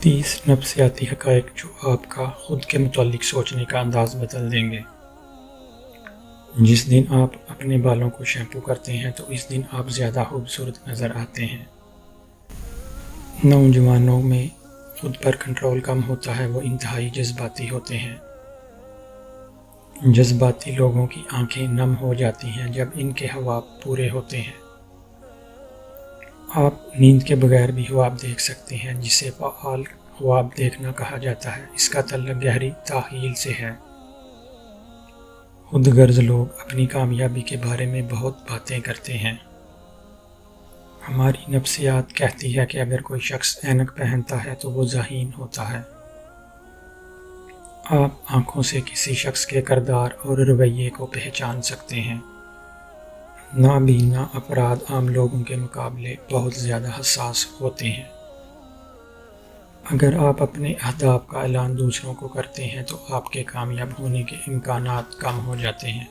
30 नफ्सियाती हक़ाइक़ जो आपका खुद के मुतालिक सोचने का अंदाज़ बदल देंगे। जिस दिन आप अपने बालों को शैम्पू करते हैं तो इस दिन आप ज़्यादा खूबसूरत नज़र आते हैं। नौजवानों में खुद पर कंट्रोल कम होता है, वो इंतहाई जज्बाती होते हैं। जज्बाती लोगों की आंखें नम हो जाती हैं जब इनके ख्वाब पूरे होते हैं। आप नींद के बगैर भी ख्वाब देख सकते हैं, जिसे फ़आल ख्वाब देखना कहा जाता है। इसका तल्लुक़ गहरी ताख़ील से है। खुदगर्ज़ लोग अपनी कामयाबी के बारे में बहुत बातें करते हैं। हमारी नफ्सियात कहती है कि अगर कोई शख्स ऐनक पहनता है तो वो ज़हीन होता है। आप आँखों से किसी शख्स के किरदार और रवैये को पहचान सकते हैं। नाबीना अफराद आम लोगों के मुकाबले बहुत ज़्यादा हसास होते हैं। अगर आप अपने अहदाफ का ऐलान दूसरों को करते हैं तो आपके कामयाब होने के इम्कानात कम हो जाते हैं।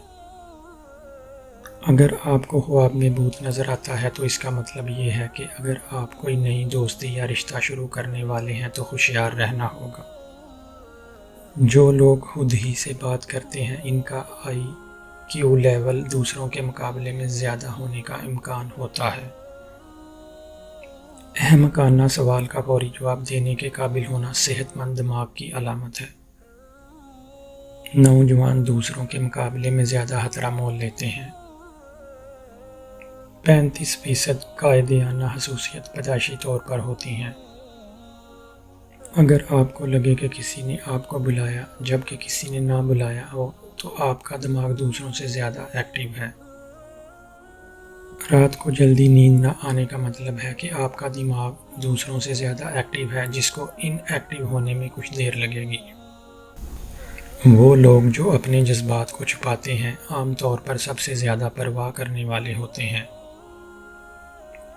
अगर आपको ख्वाब में भूत नज़र आता है तो इसका मतलब ये है कि अगर आप कोई नई दोस्ती या रिश्ता शुरू करने वाले हैं तो होशियार रहना होगा। जो लोग खुद ही से बात करते हैं, इनका IQ लेवल दूसरों के मुकाबले में ज़्यादा होने का इम्कान होता है। अहमकाना सवाल का फौरी जवाब देने के काबिल होना सेहतमंद दिमाग की अलामत है। नौजवान दूसरों के मुकाबले में ज़्यादा खतरा मोल लेते हैं। 35% कायदेयाना खसूसियत पैदाइशी तौर पर होती हैं। अगर आपको लगे कि किसी ने आपको बुलाया जबकि किसी ने ना बुलाया हो तो आपका दिमाग दूसरों से ज़्यादा एक्टिव है। रात को जल्दी नींद न आने का मतलब है कि आपका दिमाग दूसरों से ज़्यादा एक्टिव है, जिसको इनएक्टिव होने में कुछ देर लगेगी। वो लोग जो अपने जज्बात को छुपाते हैं आम तौर पर सबसे ज़्यादा परवाह करने वाले होते हैं।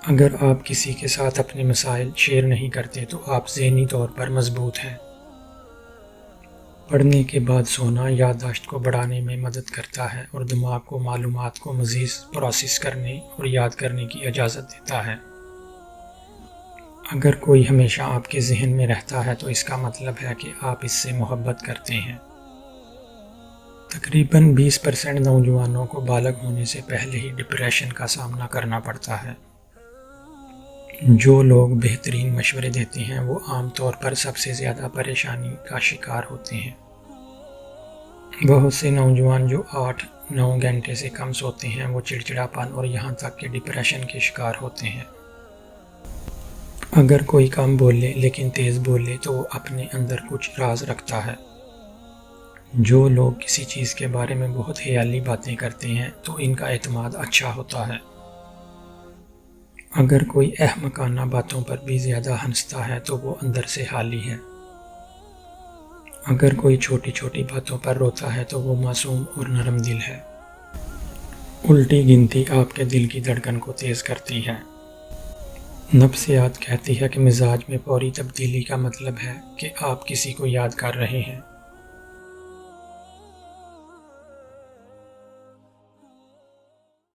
अगर आप किसी के साथ अपने मसाइल शेयर नहीं करते तो आप ज़हनी तौर पर मजबूत हैं। पढ़ने के बाद सोना याददाश्त को बढ़ाने में मदद करता है और दिमाग को मालूमात को मज़ीद प्रोसेस करने और याद करने की इजाज़त देता है। अगर कोई हमेशा आपके जहन में रहता है तो इसका मतलब है कि आप इससे मोहब्बत करते हैं। तकरीबन 20% नौजवानों को बालग होने से पहले ही डिप्रेशन का सामना करना पड़ता है। जो लोग बेहतरीन मशवरे देते हैं वो आम तौर पर सबसे ज़्यादा परेशानी का शिकार होते हैं। बहुत से नौजवान जो 8-9 घंटे से कम सोते हैं वो चिड़चिड़ापन और यहाँ तक कि डिप्रेशन के शिकार होते हैं। अगर कोई कम बोले लेकिन तेज़ बोले तो वो अपने अंदर कुछ राज रखता है। जो लोग किसी चीज़ के बारे में बहुत ख्याली बातें करते हैं तो इनका एतमाद अच्छा होता है। अगर कोई अहमकाना बातों पर भी ज़्यादा हंसता है तो वो अंदर से खाली है। अगर कोई छोटी छोटी बातों पर रोता है तो वो मासूम और नरम दिल है। उल्टी गिनती आपके दिल की धड़कन को तेज़ करती है। नफ्सियात कहती है कि मिजाज में फौरी तब्दीली का मतलब है कि आप किसी को याद कर रहे हैं।